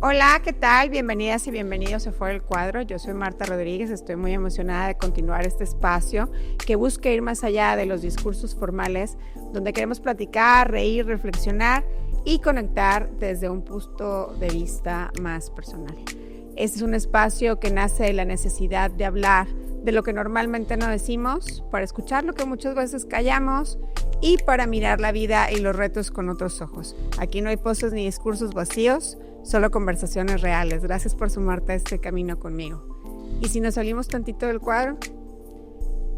Hola, ¿qué tal? Bienvenidas y bienvenidos a Fuera del Cuadro. Yo soy Marta Rodríguez, estoy muy emocionada de continuar este espacio que busca ir más allá de los discursos formales, donde queremos platicar, reír, reflexionar y conectar desde un punto de vista más personal. Este es un espacio que nace de la necesidad de hablar de lo que normalmente no decimos, para escuchar lo que muchas veces callamos y para mirar la vida y los retos con otros ojos. Aquí no hay poses ni discursos vacíos, solo conversaciones reales. Gracias por sumarte a este camino conmigo. Y si nos salimos tantito del cuadro,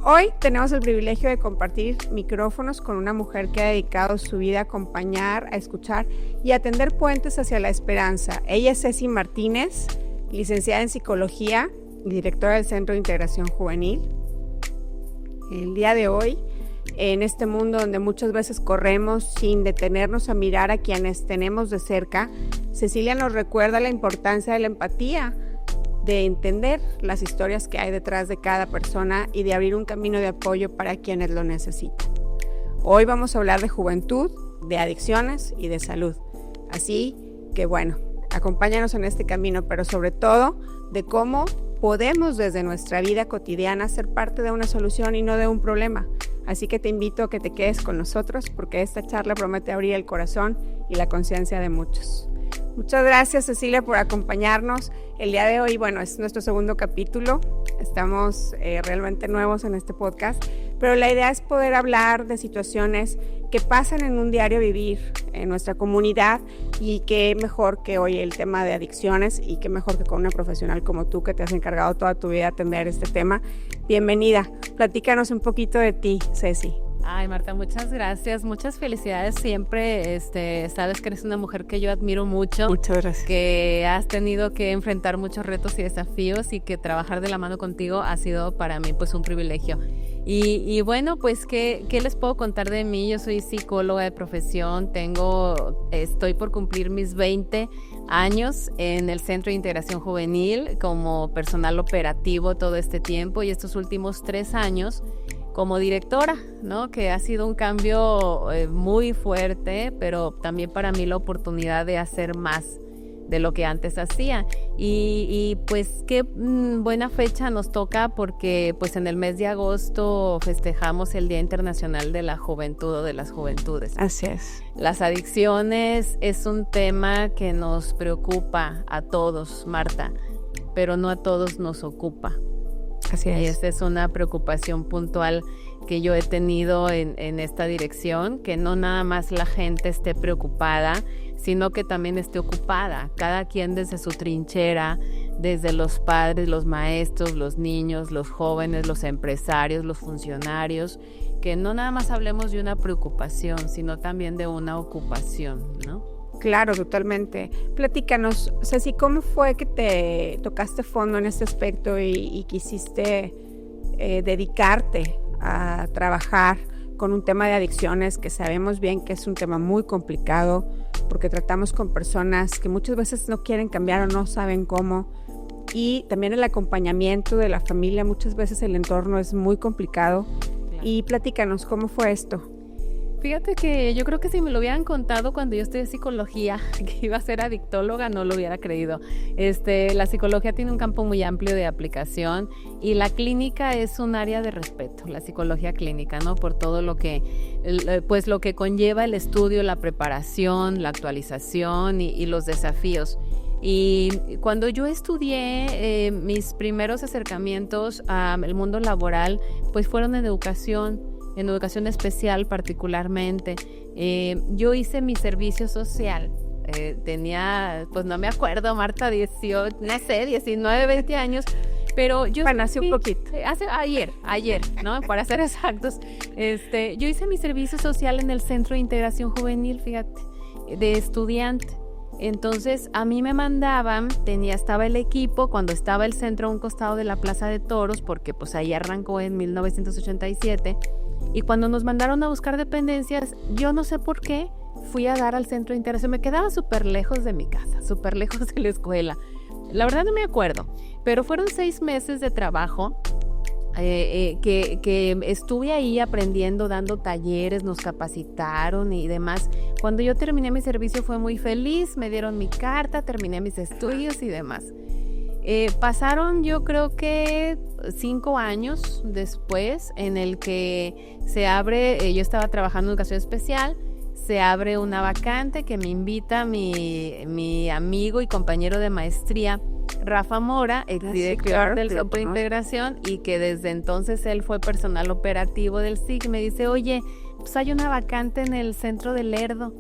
hoy tenemos el privilegio de compartir micrófonos con una mujer que ha dedicado su vida a acompañar, a escuchar y a tender puentes hacia la esperanza. Ella es Ceci Martínez, licenciada en Psicología y directora del Centro de Integración Juvenil. El día de hoy, en este mundo donde muchas veces corremos sin detenernos a mirar a quienes tenemos de cerca, Cecilia nos recuerda la importancia de la empatía, de entender las historias que hay detrás de cada persona y de abrir un camino de apoyo para quienes lo necesitan. Hoy vamos a hablar de juventud, de adicciones y de salud. Así que bueno, acompáñanos en este camino, pero sobre todo de cómo podemos desde nuestra vida cotidiana ser parte de una solución y no de un problema. Así que te invito a que te quedes con nosotros porque esta charla promete abrir el corazón y la conciencia de muchos. Muchas gracias, Cecilia, por acompañarnos. El día de hoy, bueno, es nuestro segundo capítulo. Estamos realmente nuevos en este podcast, pero la idea es poder hablar de situaciones que pasan en un diario vivir en nuestra comunidad y qué mejor que hoy el tema de adicciones y qué mejor que con una profesional como tú que te has encargado toda tu vida de atender este tema. Bienvenida. Platícanos un poquito de ti, Ceci. Ay, Marta, muchas gracias, muchas felicidades siempre, sabes que eres una mujer que yo admiro mucho. Muchas gracias. Que has tenido que enfrentar muchos retos y desafíos y que trabajar de la mano contigo ha sido para mí pues un privilegio. Y bueno, pues ¿qué les puedo contar de mí? Yo soy psicóloga de profesión, estoy por cumplir mis 20 años en el Centro de Integración Juvenil como personal operativo todo este tiempo y estos últimos 3 años como directora, ¿no? Que ha sido un cambio muy fuerte, pero también para mí la oportunidad de hacer más de lo que antes hacía. Y pues qué buena fecha nos toca porque pues en el mes de agosto festejamos el Día Internacional de la Juventud o de las Juventudes. Así es. Las adicciones es un tema que nos preocupa a todos, Marta, pero no a todos nos ocupa. Así es. Y esta es una preocupación puntual que yo he tenido en esta dirección, que no nada más la gente esté preocupada, sino que también esté ocupada, cada quien desde su trinchera, desde los padres, los maestros, los niños, los jóvenes, los empresarios, los funcionarios, que no nada más hablemos de una preocupación, sino también de una ocupación, ¿no? Claro, totalmente. Platícanos, Ceci, ¿cómo fue que te tocaste fondo en este aspecto y quisiste dedicarte a trabajar con un tema de adicciones que sabemos bien que es un tema muy complicado porque tratamos con personas que muchas veces no quieren cambiar o no saben cómo, y también el acompañamiento de la familia, muchas veces el entorno es muy complicado? Claro. Y platícanos, ¿cómo fue esto? Fíjate que yo creo que si me lo hubieran contado cuando yo estudié psicología, que iba a ser adictóloga, no lo hubiera creído. La psicología tiene un campo muy amplio de aplicación y la clínica es un área de respeto, la psicología clínica, ¿no? Por todo lo que conlleva el estudio, la preparación, la actualización y los desafíos. Y cuando yo estudié, mis primeros acercamientos al mundo laboral, pues fueron en educación especial particularmente. Yo hice mi servicio social, tenía, pues no me acuerdo, Marta, 18, no sé, 19, 20 años, pero yo... Bueno, hace un poquito. Ayer, ¿no? Para ser exactos. Yo hice mi servicio social en el Centro de Integración Juvenil, fíjate, de estudiante. Entonces a mí me mandaban, estaba el equipo cuando estaba el centro a un costado de la Plaza de Toros, porque pues ahí arrancó en 1987, y cuando nos mandaron a buscar dependencias, yo no sé por qué, fui a dar al Centro de Integración. Me quedaba súper lejos de mi casa, súper lejos de la escuela. La verdad no me acuerdo, pero fueron 6 meses de trabajo que estuve ahí aprendiendo, dando talleres, nos capacitaron y demás. Cuando yo terminé mi servicio fue muy feliz, me dieron mi carta, terminé mis estudios y demás. Pasaron yo creo que 5 años después en el que se abre, yo estaba trabajando en educación especial, se abre una vacante que me invita mi amigo y compañero de maestría, Rafa Mora, exdirector del Centro de Integración, y que desde entonces él fue personal operativo del SIG, me dice, oye, pues hay una vacante en el centro de Lerdo.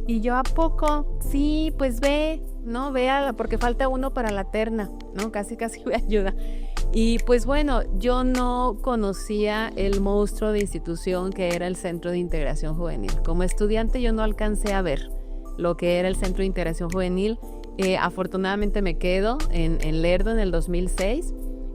Y yo, ¿a poco? Sí, pues ve, ¿no? Vea, porque falta uno para la terna, ¿no? Casi me ayuda. Y pues bueno, yo no conocía el monstruo de institución que era el Centro de Integración Juvenil. Como estudiante yo no alcancé a ver lo que era el Centro de Integración Juvenil. Afortunadamente me quedo en Lerdo en el 2006.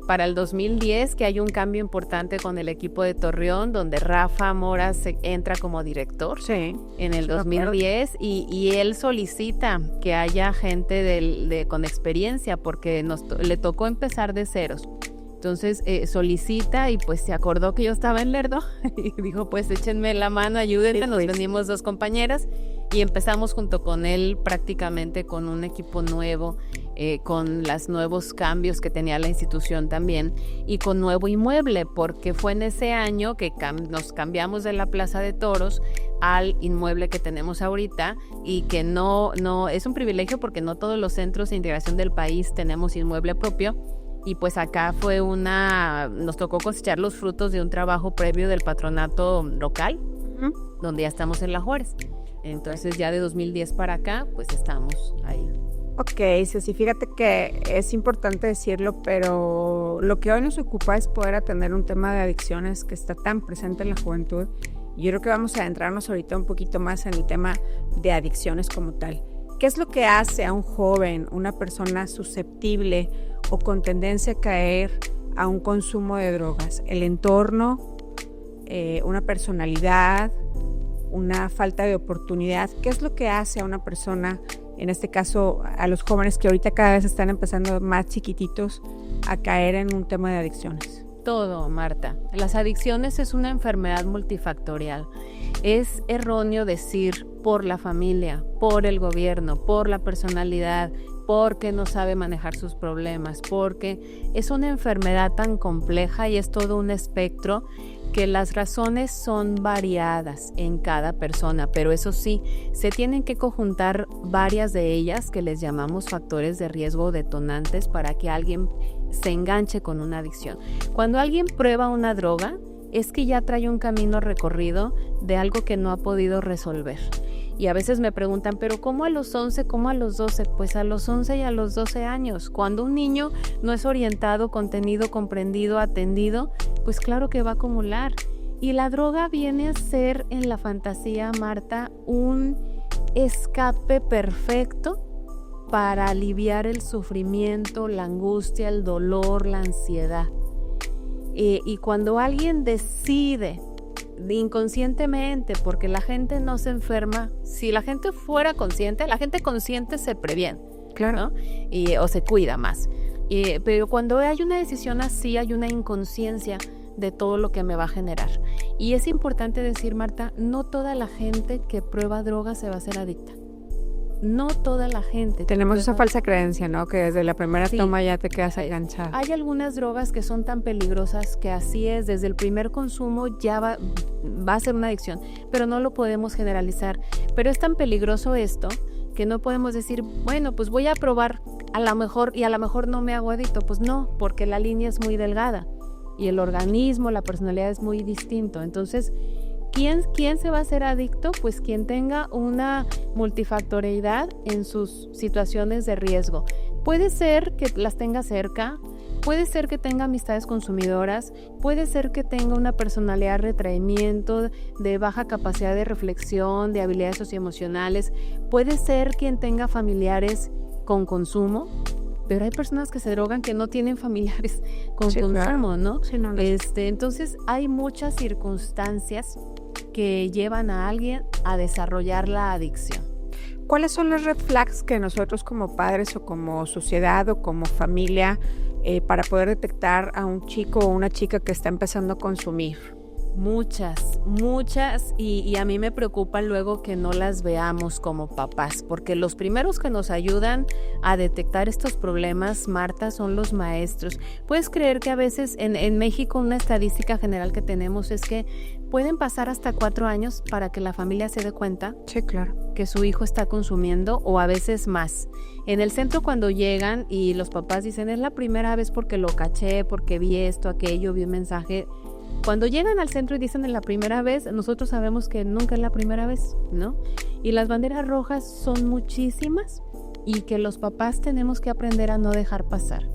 Para el 2010, que hay un cambio importante con el equipo de Torreón, donde Rafa Mora entra como director en el 2010 y él solicita que haya gente con experiencia porque le tocó empezar de ceros. Entonces solicita y pues se acordó que yo estaba en Lerdo y dijo, pues échenme la mano, ayúdenme, nos venimos 2 compañeras y empezamos junto con él prácticamente con un equipo nuevo, con los nuevos cambios que tenía la institución también y con nuevo inmueble, porque fue en ese año que nos cambiamos de la Plaza de Toros al inmueble que tenemos ahorita y que no es un privilegio porque no todos los centros de integración del país tenemos inmueble propio. Y pues acá nos tocó cosechar los frutos de un trabajo previo del patronato local, donde ya estamos en La Juárez. Entonces ya de 2010 para acá, pues estamos ahí. Ok, Ceci, fíjate que es importante decirlo, pero lo que hoy nos ocupa es poder atender un tema de adicciones que está tan presente en la juventud. Y yo creo que vamos a adentrarnos ahorita un poquito más en el tema de adicciones como tal. ¿Qué es lo que hace a un joven, una persona susceptible o con tendencia a caer a un consumo de drogas? El entorno, una personalidad, una falta de oportunidad. ¿Qué es lo que hace a una persona, en este caso a los jóvenes que ahorita cada vez están empezando más chiquititos a caer en un tema de adicciones? Todo, Marta. Las adicciones es una enfermedad multifactorial. Es erróneo decir por la familia, por el gobierno, por la personalidad, porque no sabe manejar sus problemas, porque es una enfermedad tan compleja y es todo un espectro que las razones son variadas en cada persona, pero eso sí, se tienen que conjuntar varias de ellas que les llamamos factores de riesgo o detonantes para que alguien se enganche con una adicción. Cuando alguien prueba una droga, es que ya trae un camino recorrido de algo que no ha podido resolver. Y a veces me preguntan, ¿pero cómo a los 11, cómo a los 12? Pues a los 11 y a los 12 años. Cuando un niño no es orientado, contenido, comprendido, atendido, pues claro que va a acumular. Y la droga viene a ser en la fantasía, Marta, un escape perfecto para aliviar el sufrimiento, la angustia, el dolor, la ansiedad. Y cuando alguien decide inconscientemente, porque la gente no se enferma, si la gente fuera consciente, la gente consciente se previene, claro, ¿no? O se cuida más. Pero cuando hay una decisión así, hay una inconsciencia de todo lo que me va a generar. Y es importante decir, Marta, no toda la gente que prueba drogas se va a hacer adicta. No toda la gente. Tenemos esa falsa creencia, ¿no? Que desde la primera toma ya te quedas enganchada. Hay algunas drogas que son tan peligrosas que así es, desde el primer consumo ya va a ser una adicción, pero no lo podemos generalizar. Pero es tan peligroso esto que no podemos decir, bueno, pues voy a probar a lo mejor y a lo mejor no me hago adicto. Pues no, porque la línea es muy delgada y el organismo, la personalidad es muy distinto. Entonces, ¿quién se va a hacer adicto? Pues quien tenga una multifactorialidad en sus situaciones de riesgo. Puede ser que las tenga cerca, puede ser que tenga amistades consumidoras, puede ser que tenga una personalidad de retraimiento, de baja capacidad de reflexión, de habilidades socioemocionales, puede ser quien tenga familiares con consumo, pero hay personas que se drogan que no tienen familiares con consumo, claro, ¿no? Sí, no. Entonces hay muchas circunstancias que llevan a alguien a desarrollar la adicción. ¿Cuáles son las red flags que nosotros como padres o como sociedad o como familia para poder detectar a un chico o una chica que está empezando a consumir? Muchas, y a mí me preocupa luego que no las veamos como papás, porque los primeros que nos ayudan a detectar estos problemas, Marta, son los maestros. ¿Puedes creer que a veces en México una estadística general que tenemos es que pueden pasar hasta 4 años para que la familia se dé cuenta? Sí, claro. Que su hijo está consumiendo, o a veces más. En el centro cuando llegan y los papás dicen, es la primera vez porque lo caché, porque vi esto, aquello, vi un mensaje. Cuando llegan al centro y dicen en la primera vez, nosotros sabemos que nunca es la primera vez, ¿no? Y las banderas rojas son muchísimas y que los papás tenemos que aprender a no dejar pasar.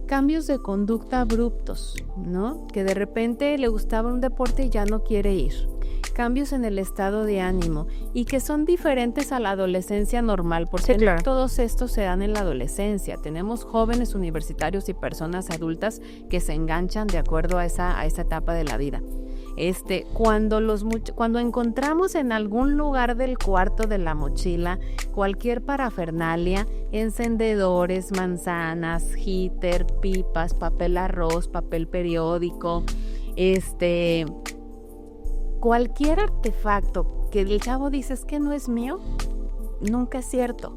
Cambios de conducta abruptos, ¿no? Que de repente le gustaba un deporte y ya no quiere ir. Cambios en el estado de ánimo y que son diferentes a la adolescencia normal, porque sí, claro, todos estos se dan en la adolescencia. Tenemos jóvenes universitarios y personas adultas que se enganchan de acuerdo a esa etapa de la vida. Cuando encontramos en algún lugar del cuarto de la mochila cualquier parafernalia, encendedores, manzanas, heater, pipas, papel arroz, papel periódico, cualquier artefacto que el chavo dice es que no es mío, nunca es cierto.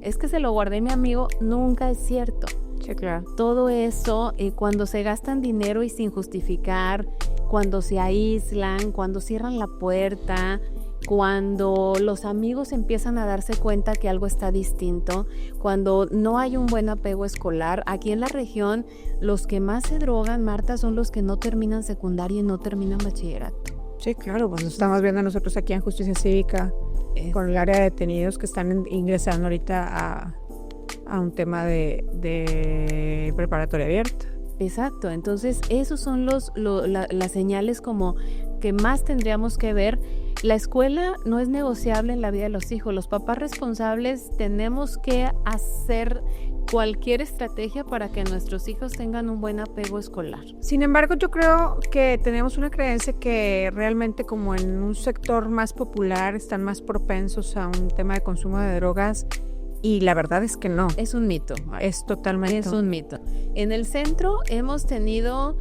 Es que se lo guardé mi amigo, nunca es cierto. Sí, claro. Todo eso, cuando se gastan dinero y sin justificar, cuando se aíslan, cuando cierran la puerta, cuando los amigos empiezan a darse cuenta que algo está distinto, cuando no hay un buen apego escolar. Aquí en la región, los que más se drogan, Marta, son los que no terminan secundaria y no terminan bachillerato. Sí, claro, pues estamos viendo nosotros aquí en Justicia Cívica con el área de detenidos que están ingresando ahorita a un tema de preparatoria abierta. Exacto, entonces esos son las señales como que más tendríamos que ver. La escuela no es negociable en la vida de los hijos. Los papás responsables tenemos que hacer cualquier estrategia para que nuestros hijos tengan un buen apego escolar. Sin embargo, yo creo que tenemos una creencia que realmente como en un sector más popular están más propensos a un tema de consumo de drogas. Y la verdad es que no. Es un mito. Es totalmente. Es un mito. En el centro hemos tenido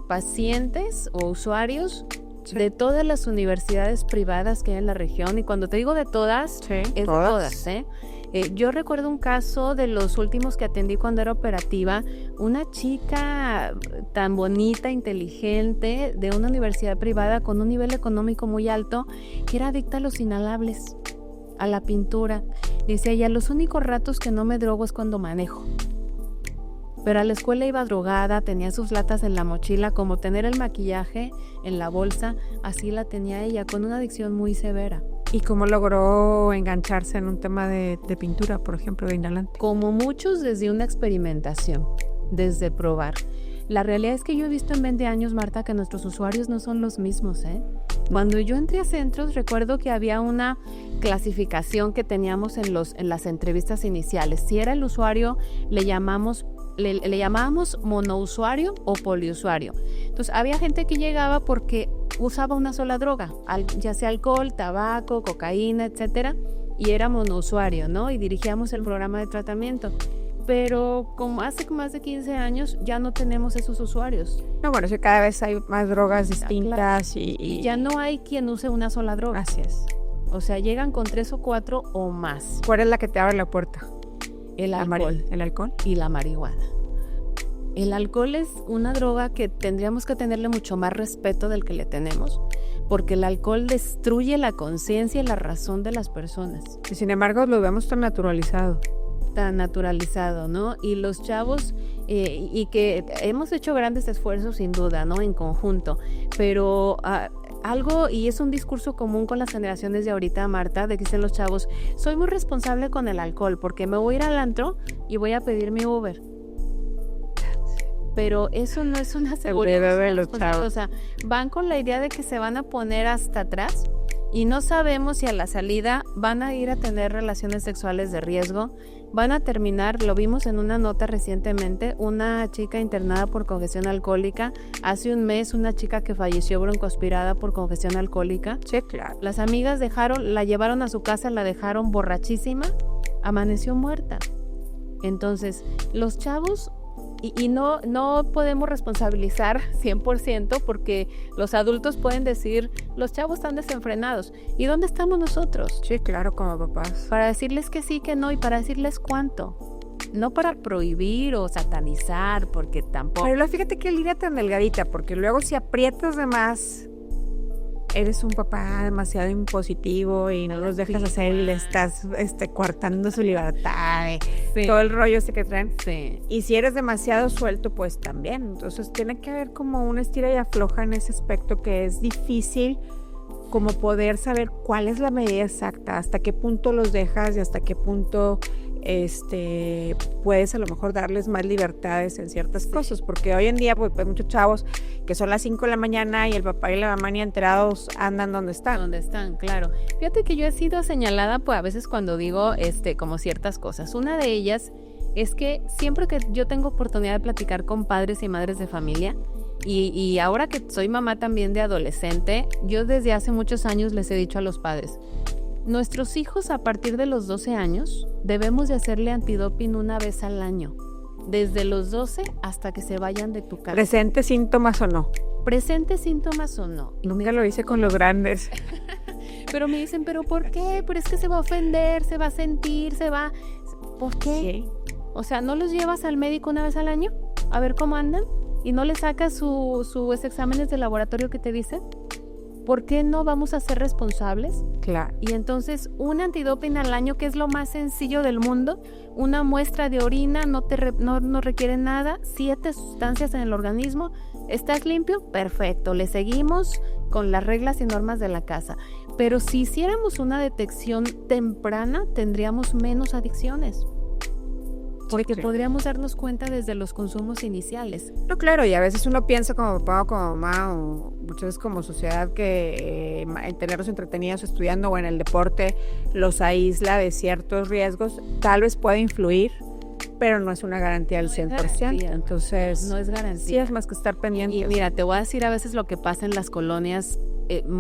pacientes o usuarios de todas las universidades privadas que hay en la región. Y cuando te digo de todas, sí, es todas. De todas. Yo recuerdo un caso de los últimos que atendí cuando era operativa, una chica tan bonita, inteligente, de una universidad privada con un nivel económico muy alto, que era adicta a los inhalables, a la pintura. Dice ella, los únicos ratos que no me drogo es cuando manejo. Pero a la escuela iba drogada, tenía sus latas en la mochila, como tener el maquillaje en la bolsa, así la tenía ella, con una adicción muy severa. ¿Y cómo logró engancharse en un tema de pintura, por ejemplo, de inhalante? Como muchos, desde una experimentación, desde probar. La realidad es que yo he visto en 20 años, Marta, que nuestros usuarios no son los mismos, Cuando yo entré a centros, recuerdo que había una clasificación que teníamos en las entrevistas iniciales. Si era el usuario, le llamábamos monousuario o poliusuario. Entonces, había gente que llegaba porque usaba una sola droga, ya sea alcohol, tabaco, cocaína, etcétera, y era monousuario, ¿no? Y dirigíamos el programa de tratamiento. Pero como hace más de 15 años ya no tenemos esos usuarios. No, bueno, sí, cada vez hay más drogas distintas y ya no hay quien use una sola droga. Así es. O sea, llegan con 3 o 4 o más. ¿Cuál es la que te abre la puerta? El alcohol. ¿El alcohol? Y la marihuana. El alcohol es una droga que tendríamos que tenerle mucho más respeto del que le tenemos, porque el alcohol destruye la conciencia y la razón de las personas. Y sin embargo, lo vemos tan naturalizado. ¿No? Y los chavos, y que hemos hecho grandes esfuerzos sin duda, ¿no? En conjunto, pero algo, y es un discurso común con las generaciones de ahorita, Marta, de que dicen los chavos, soy muy responsable con el alcohol porque me voy a ir al antro y voy a pedir mi Uber. Pero eso no es una seguridad. O sea, van con la idea de que se van a poner hasta atrás y no sabemos si a la salida van a ir a tener relaciones sexuales de riesgo, van a terminar, lo vimos en una nota recientemente, una chica internada por congestión alcohólica, hace un mes una chica que falleció broncoaspirada por congestión alcohólica. Sí, claro. Las amigas la llevaron a su casa, la dejaron borrachísima, amaneció muerta. Entonces, los chavos Y no podemos responsabilizar 100% porque los adultos pueden decir, los chavos están desenfrenados. ¿Y dónde estamos nosotros? Sí, claro, como papás. Para decirles que sí, que no y para decirles cuánto. No para prohibir o satanizar, porque tampoco... Pero luego fíjate qué línea tan delgadita, porque luego si aprietas de más, eres un papá demasiado impositivo y no los dejas hacer y le estás coartando su libertad, Sí. todo el rollo ese que traen. Sí. Y si eres demasiado suelto, pues también. Entonces tiene que haber como una estira y afloja en ese aspecto que es difícil como poder saber cuál es la medida exacta, hasta qué punto los dejas y hasta qué punto puedes a lo mejor darles más libertades en ciertas cosas, porque hoy en día pues hay muchos chavos que son las 5 de la mañana y el papá y la mamá ni enterados andan donde están. Donde están, claro. Fíjate que yo he sido señalada, pues a veces cuando digo como ciertas cosas. Una de ellas es que siempre que yo tengo oportunidad de platicar con padres y madres de familia, y ahora que soy mamá también de adolescente, yo desde hace muchos años les he dicho a los padres, nuestros hijos a partir de los 12 años debemos de hacerle antidoping una vez al año, desde los 12 hasta que se vayan de tu casa. ¿Presente síntomas o no? ¿Presentes síntomas o no? Nunca lo hice con los grandes. Pero me dicen, ¿pero por qué? Pero es que se va a ofender, se va a sentir, se va... ¿Por qué? Sí. O sea, ¿no los llevas al médico una vez al año? A ver cómo andan. ¿Y no les sacas sus exámenes de laboratorio que te dicen? ¿Por qué no vamos a ser responsables? Claro. Y entonces un antidoping al año, que es lo más sencillo del mundo, una muestra de orina no requiere nada, 7 sustancias en el organismo, ¿estás limpio? Perfecto, le seguimos con las reglas y normas de la casa. Pero si hiciéramos una detección temprana, tendríamos menos adicciones. Porque Sí. podríamos darnos cuenta desde los consumos iniciales. No, claro, y a veces uno piensa como papá o como mamá o muchas veces como sociedad que en tenerlos entretenidos estudiando o en el deporte los aísla de ciertos riesgos, tal vez puede influir, pero no es una garantía al 100%. Garantía. Entonces, No es garantía. sí es más que estar pendiente. Y mira, te voy a decir a veces lo que pasa en las colonias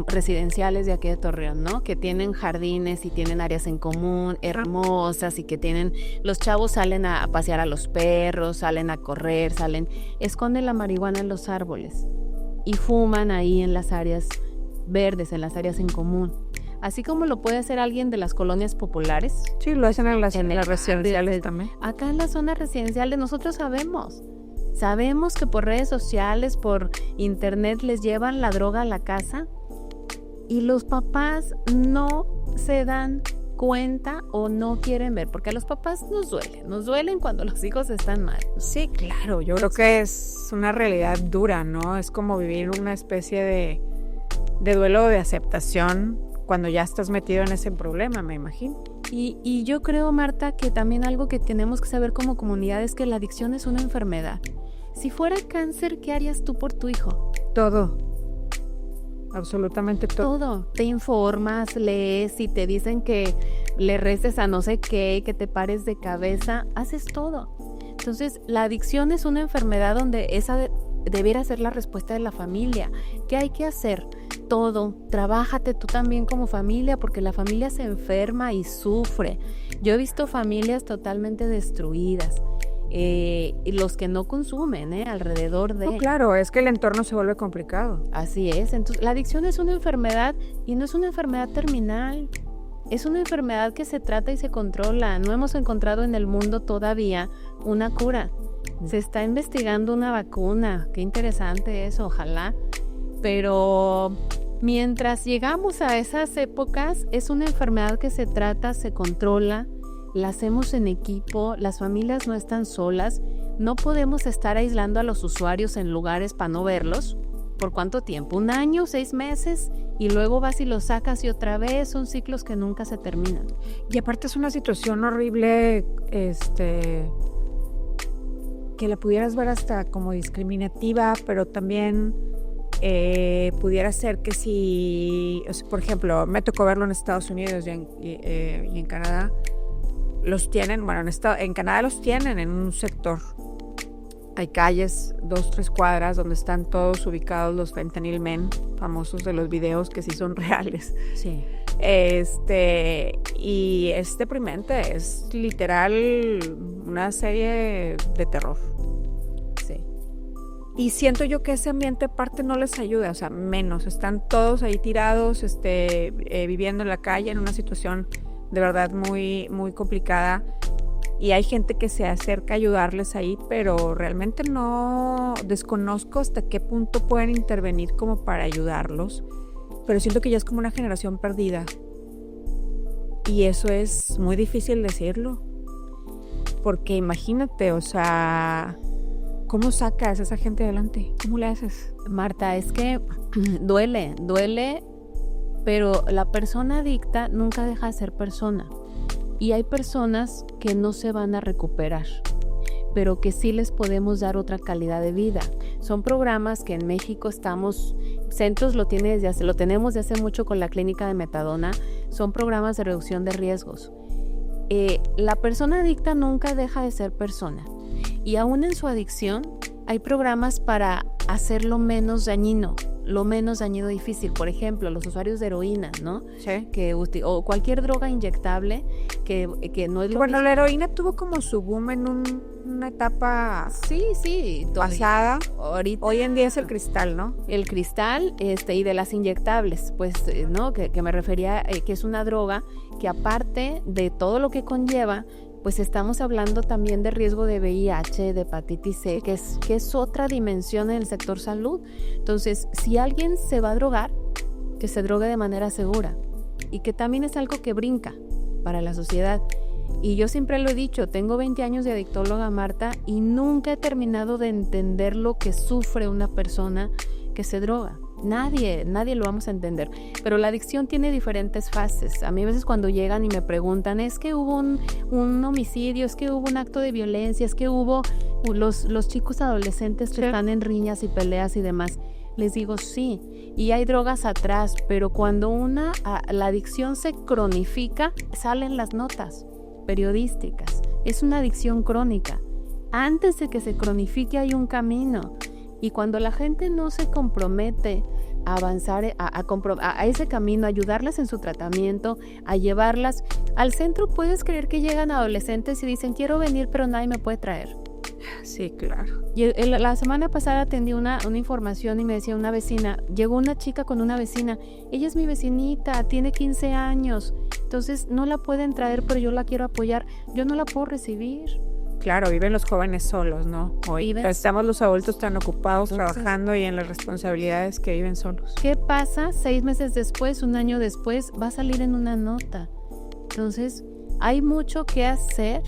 residenciales de aquí de Torreón, ¿no? Que tienen jardines y tienen áreas en común hermosas y que tienen, los chavos salen a pasear a los perros, salen a correr, esconden la marihuana en los árboles y fuman ahí en las áreas verdes, en las áreas en común. Así como lo puede hacer alguien de las colonias populares. Sí, lo hacen en las las residenciales también. Acá en las zonas residenciales nosotros sabemos que por redes sociales, por internet les llevan la droga a la casa y los papás no se dan cuenta o no quieren ver, porque a los papás nos duelen cuando los hijos están mal. Sí, claro, yo creo que es una realidad dura, ¿no? Es como vivir una especie de duelo de aceptación cuando ya estás metido en ese problema, me imagino. Y yo creo, Marta, que también algo que tenemos que saber como comunidad es que la adicción es una enfermedad. Si fuera cáncer, ¿qué harías tú por tu hijo? Todo. Absolutamente todo. Todo. Te informas, lees y te dicen que le reces a no sé qué, que te pares de cabeza, haces todo. Entonces, la adicción es una enfermedad donde esa debiera ser la respuesta de la familia. ¿Qué hay que hacer? Todo. Trabájate tú también como familia, porque la familia se enferma y sufre. Yo he visto familias totalmente destruidas. Y los que no consumen, alrededor de... No, claro, es que el entorno se vuelve complicado. Así es. Entonces, la adicción es una enfermedad y no es una enfermedad terminal. Es una enfermedad que se trata y se controla. No hemos encontrado en el mundo todavía una cura. Se está investigando una vacuna. Qué interesante eso, ojalá. Pero mientras llegamos a esas épocas, es una enfermedad que se trata, se controla, la hacemos en equipo, las familias no están solas, no podemos estar aislando a los usuarios en lugares para no verlos. ¿Por cuánto tiempo? ¿1 año, 6 meses? Y luego vas y los sacas y otra vez, son ciclos que nunca se terminan. Y aparte es una situación horrible, que la pudieras ver hasta como discriminativa, pero también pudiera ser que si, o sea, por ejemplo, me tocó verlo en Estados Unidos y en Canadá, los tienen, bueno, en Canadá los tienen en un sector. Hay calles, 2, 3 cuadras, donde están todos ubicados los fentanyl men, famosos de los videos que sí son reales. Sí. Y es deprimente, es literal una serie de terror. Y siento yo que ese ambiente aparte no les ayuda, o sea, menos. Están todos ahí tirados, viviendo en la calle en una situación de verdad muy, muy complicada. Y hay gente que se acerca a ayudarles ahí, pero realmente no desconozco hasta qué punto pueden intervenir como para ayudarlos. Pero siento que ya es como una generación perdida. Y eso es muy difícil decirlo. Porque imagínate, o sea, ¿cómo sacas a esa gente adelante? ¿Cómo le haces? Marta, es que duele, pero la persona adicta nunca deja de ser persona. Y hay personas que no se van a recuperar, pero que sí les podemos dar otra calidad de vida. Son programas que en México Centros lo tenemos desde hace mucho con la clínica de metadona. Son programas de reducción de riesgos. La persona adicta nunca deja de ser persona. Y aún en su adicción hay programas para hacerlo menos dañino difícil. Por ejemplo, los usuarios de heroína, ¿no? Sí. O cualquier droga inyectable que no es lo Bueno, la heroína tuvo como su boom en una etapa pasada. Ahorita, hoy en día es el cristal, ¿no? El cristal y de las inyectables, pues, ¿no? Que me refería que es una droga que aparte de todo lo que conlleva, pues estamos hablando también de riesgo de VIH, de hepatitis C, que es otra dimensión en el sector salud. Entonces, si alguien se va a drogar, que se drogue de manera segura y que también es algo que brinca para la sociedad. Y yo siempre lo he dicho, tengo 20 años de adictóloga, Marta, y nunca he terminado de entender lo que sufre una persona que se droga. Nadie lo vamos a entender, pero la adicción tiene diferentes fases. A mí a veces cuando llegan y me preguntan, es que hubo un homicidio, es que hubo un acto de violencia, es que hubo los chicos adolescentes que están en riñas y peleas y demás. Les digo sí, y hay drogas atrás, pero cuando la adicción se cronifica, salen las notas periodísticas. Es una adicción crónica. Antes de que se cronifique hay un camino. Y cuando la gente no se compromete a avanzar a ese camino, a ayudarlas en su tratamiento, a llevarlas al centro, puedes creer que llegan adolescentes y dicen, quiero venir, pero nadie me puede traer. Sí, claro. Y la semana pasada atendí una información y me decía una vecina, llegó una chica con una vecina, ella es mi vecinita, tiene 15 años, entonces no la pueden traer, pero yo la quiero apoyar, yo no la puedo recibir. Claro, viven los jóvenes solos, ¿no? Hoy estamos los adultos tan ocupados trabajando y en las responsabilidades que viven solos. ¿Qué pasa 6 meses después, 1 año después? Va a salir en una nota. Entonces, hay mucho que hacer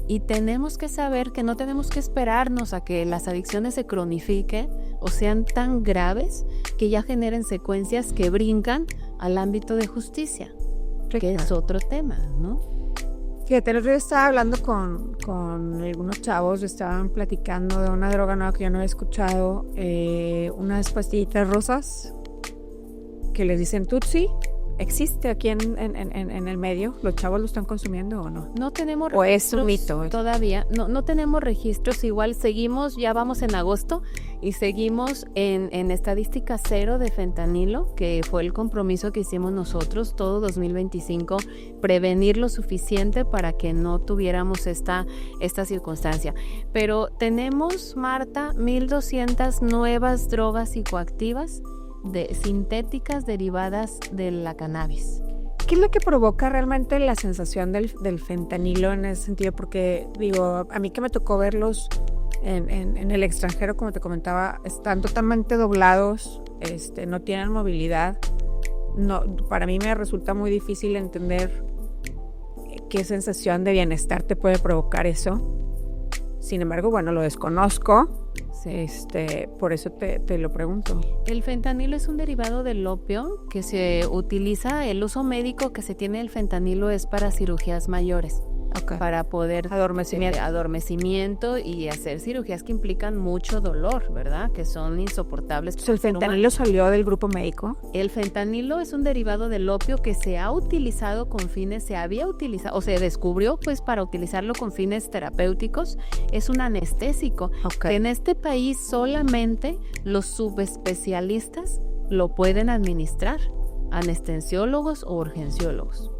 y tenemos que saber que no tenemos que esperarnos a que las adicciones se cronifiquen o sean tan graves que ya generen secuencias que brincan al ámbito de justicia, que es otro tema, ¿no? Fíjate, el otro día estaba hablando con algunos chavos, estaban platicando de una droga nueva que yo no había escuchado, unas pastillitas rosas que les dicen Tutsi. ¿Existe aquí en el medio? ¿Los chavos lo están consumiendo o no? No tenemos registros. ¿O es un mito? Todavía, no tenemos registros. Igual seguimos, ya vamos en agosto y seguimos en estadística 0 de fentanilo, que fue el compromiso que hicimos nosotros todo 2025, prevenir lo suficiente para que no tuviéramos esta circunstancia. Pero tenemos, Marta, 1,200 nuevas drogas psicoactivas sintéticas derivadas de la cannabis. ¿Qué es lo que provoca realmente la sensación del fentanilo en ese sentido? Porque digo, a mí que me tocó verlos en el extranjero, como te comentaba, están totalmente doblados, no tienen movilidad. No, para mí me resulta muy difícil entender qué sensación de bienestar te puede provocar eso. Sin embargo, bueno, lo desconozco. Por eso te lo pregunto. El fentanilo es un derivado del opio que se utiliza, el uso médico que se tiene del fentanilo es para cirugías mayores. Okay. Para poder adormecimiento y hacer cirugías que implican mucho dolor, ¿verdad? Que son insoportables. ¿El fentanilo salió del grupo médico? El fentanilo es un derivado del opio que se había utilizado o se descubrió pues para utilizarlo con fines terapéuticos. Es un anestésico. Okay. En este país solamente los subespecialistas lo pueden administrar, anestesiólogos o urgenciólogos.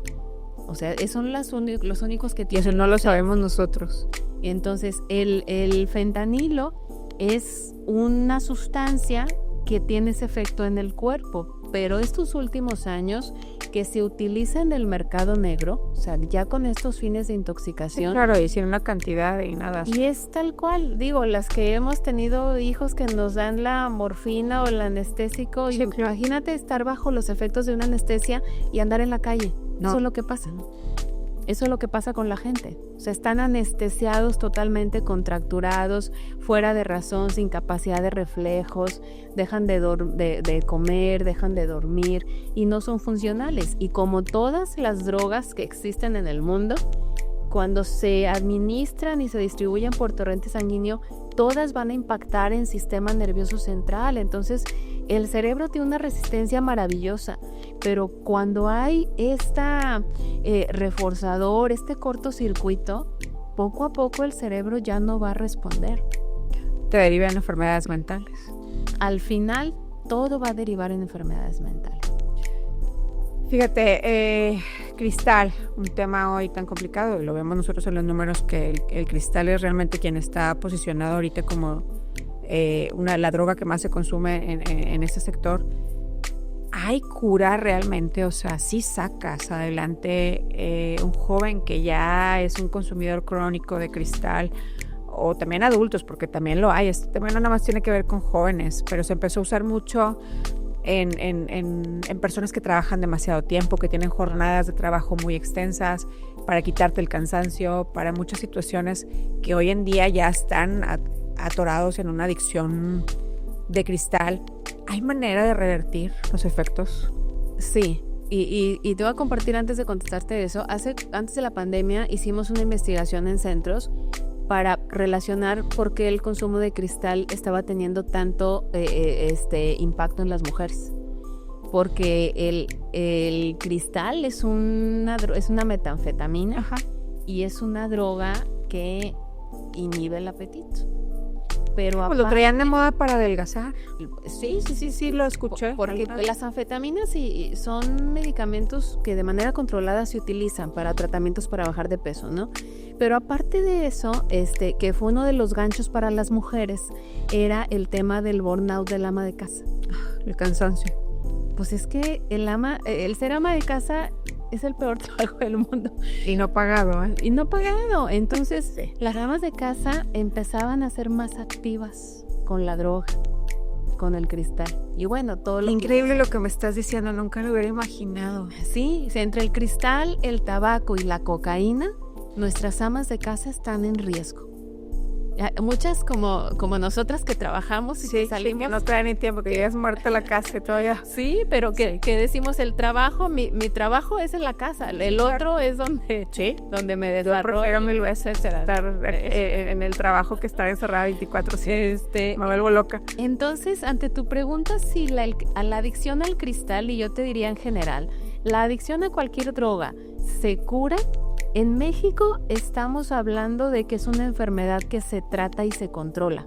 O sea, son los únicos que tienen. Y eso no lo sabemos nosotros. Entonces, el fentanilo es una sustancia que tiene ese efecto en el cuerpo, pero estos últimos años que se utiliza en el mercado negro, o sea, ya con estos fines de intoxicación. Sí, claro, y sin una cantidad y nada. Y es tal cual, digo, las que hemos tenido hijos que nos dan la morfina o el anestésico, Sí. imagínate estar bajo los efectos de una anestesia y andar en la calle. No. Eso es lo que pasa, ¿no? Eso es lo que pasa con la gente. O sea, están anestesiados, totalmente contracturados, fuera de razón, sin capacidad de reflejos, dejan de comer, dejan de dormir y no son funcionales. Y como todas las drogas que existen en el mundo, cuando se administran y se distribuyen por torrente sanguíneo, todas van a impactar en sistema nervioso central. Entonces, el cerebro tiene una resistencia maravillosa, pero cuando hay reforzador, este cortocircuito, poco a poco el cerebro ya no va a responder. Te derivan enfermedades mentales. Al final, todo va a derivar en enfermedades mentales. Fíjate, cristal, un tema hoy tan complicado, lo vemos nosotros en los números que el cristal es realmente quien está posicionado ahorita como la droga que más se consume en este sector. ¿Hay cura realmente? O sea, ¿sí sacas adelante un joven que ya es un consumidor crónico de cristal? O también adultos, porque también lo hay. Esto también no nada más tiene que ver con jóvenes, pero se empezó a usar mucho en personas que trabajan demasiado tiempo, que tienen jornadas de trabajo muy extensas, para quitarte el cansancio, para muchas situaciones que hoy en día ya están atorados en una adicción de cristal. ¿Hay manera de revertir los efectos? Sí, y te voy a compartir antes de contestarte eso. Antes de la pandemia hicimos una investigación en centros para relacionar por qué el consumo de cristal estaba teniendo tanto impacto en las mujeres. Porque el cristal es una metanfetamina. Ajá. Y es una droga que inhibe el apetito. Pero Pues lo traían de moda para adelgazar. Sí, lo escuché. Porque las anfetaminas son medicamentos que de manera controlada se utilizan para tratamientos para bajar de peso, ¿no? Pero aparte de eso, que fue uno de los ganchos para las mujeres, era el tema del burnout del ama de casa. El cansancio. Pues es que el ser ama de casa es el peor trabajo del mundo. Y no pagado, ¿eh? Y no pagado. Entonces, las amas de casa empezaban a ser más activas con la droga, con el cristal. Y bueno, todo lo Increíble lo que me estás diciendo, nunca lo hubiera imaginado. Sí, entre el cristal, el tabaco y la cocaína, nuestras amas de casa están en riesgo. Muchas como nosotras que trabajamos y que salimos. Que no te da ni tiempo, que llegas muerta a la casa y todavía. Sí, pero que decimos el trabajo, mi trabajo es en la casa, el otro es donde me desarrollo. Prefiero mil veces estar en el trabajo que estar encerrada 24/7. Me vuelvo loca. Entonces, ante tu pregunta, si la adicción al cristal, y yo te diría en general, la adicción a cualquier droga se cura. En México estamos hablando de que es una enfermedad que se trata y se controla.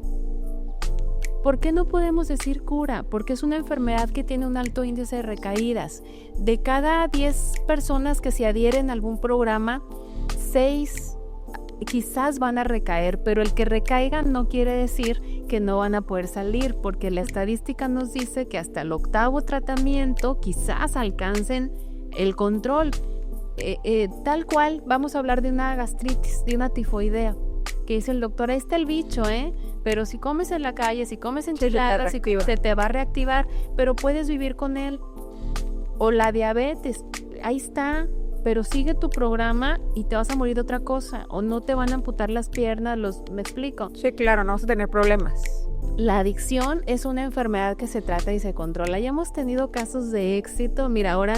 ¿Por qué no podemos decir cura? Porque es una enfermedad que tiene un alto índice de recaídas. De cada 10 personas que se adhieren a algún programa, 6 quizás van a recaer, pero el que recaiga no quiere decir que no van a poder salir, porque la estadística nos dice que hasta el 8º tratamiento quizás alcancen el control. Tal cual, vamos a hablar de una gastritis, de una tifoidea, que dice el doctor, ahí está el bicho, pero si comes en la calle, si comes enchiladas, se te va a reactivar, pero puedes vivir con él. O la diabetes, ahí está, pero sigue tu programa y te vas a morir de otra cosa, o no te van a amputar las piernas, ¿me explico? Sí, claro, no vas a tener problemas. La adicción es una enfermedad que se trata y se controla. Ya hemos tenido casos de éxito. Mira, ahora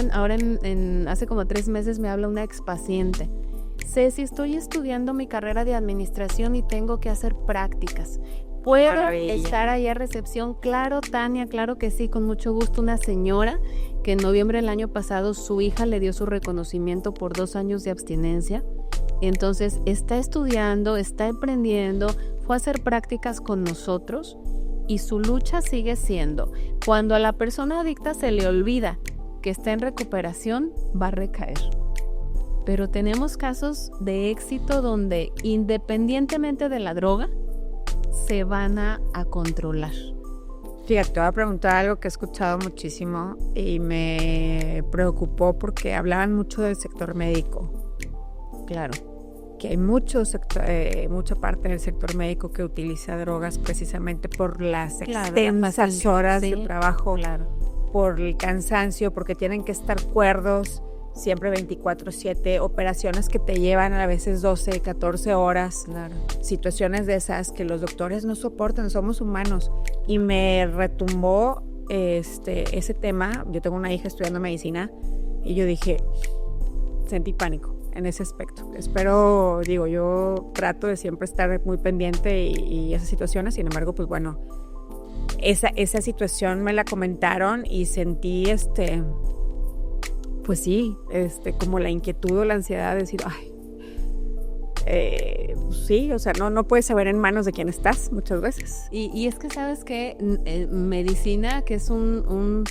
hace como 3 meses me habla una expaciente. Ceci, estoy estudiando mi carrera de administración y tengo que hacer prácticas. ¿Puedo estar ahí a recepción? Claro, Tania, claro que sí, con mucho gusto. Una señora que en noviembre del año pasado su hija le dio su reconocimiento por 2 años de abstinencia. Entonces está estudiando, está emprendiendo, fue a hacer prácticas con nosotros y su lucha sigue siendo, cuando a la persona adicta se le olvida que está en recuperación, va a recaer. Pero tenemos casos de éxito donde independientemente de la droga, se van a controlar? Fíjate, te voy a preguntar algo que he escuchado muchísimo y me preocupó porque hablaban mucho del sector médico. Claro. Que hay mucha parte del sector médico que utiliza drogas precisamente por las extensas horas de trabajo, por el cansancio, porque tienen que estar cuerdos siempre 24/7, operaciones que te llevan a veces 12, 14 horas, situaciones de esas que los doctores no soportan, somos humanos. Y me retumbó ese tema. Yo tengo una hija estudiando medicina y yo dije, sentí pánico en ese aspecto. Yo trato de siempre estar muy pendiente y esas situaciones, sin embargo, pues bueno, esa situación me la comentaron y sentí pues sí, como la inquietud o la ansiedad de decir, sí, o sea, no puedes saber en manos de quién estás muchas veces. Y es que sabes que medicina, que es un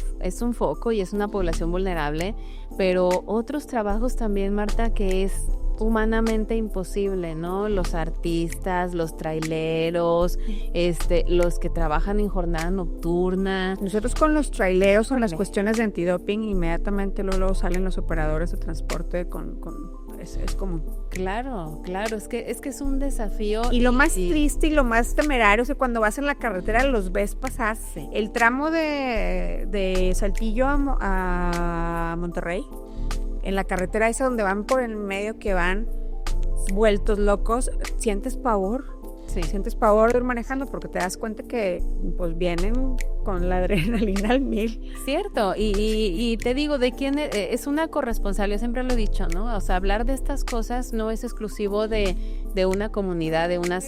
foco y es una población vulnerable, pero otros trabajos también, Marta, que es humanamente imposible, ¿no? Los artistas, los traileros, los que trabajan en jornada nocturna. Nosotros con los traileros, con las cuestiones de antidoping, inmediatamente luego salen los operadores de transporte es común. Claro, es que es un desafío. Y lo más triste y lo más temerario es que cuando vas en la carretera los ves pasar. Sí. El tramo de Saltillo a Monterrey, en la carretera esa donde van por el medio, que van vueltos locos, sientes pavor. Sí. Sientes pavor de ir manejando porque te das cuenta que pues vienen con la adrenalina al 1000. Cierto, y te digo, de quién es una corresponsable, yo siempre lo he dicho, ¿no? O sea, hablar de estas cosas no es exclusivo de una comunidad, de una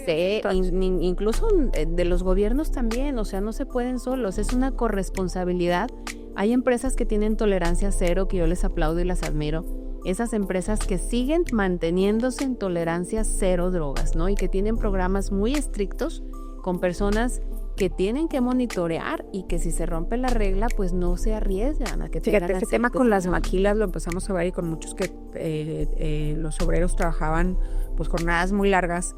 incluso de los gobiernos también, o sea, no se pueden solos, es una corresponsabilidad. Hay empresas que tienen tolerancia cero, que yo les aplaudo y las admiro. Esas empresas que siguen manteniéndose en tolerancia cero drogas, ¿no? Y que tienen programas muy estrictos con personas que tienen que monitorear y que si se rompe la regla, pues no se arriesgan a que tengan. Fíjate, este tema con las maquilas lo empezamos a ver y con muchos que los obreros trabajaban pues jornadas muy largas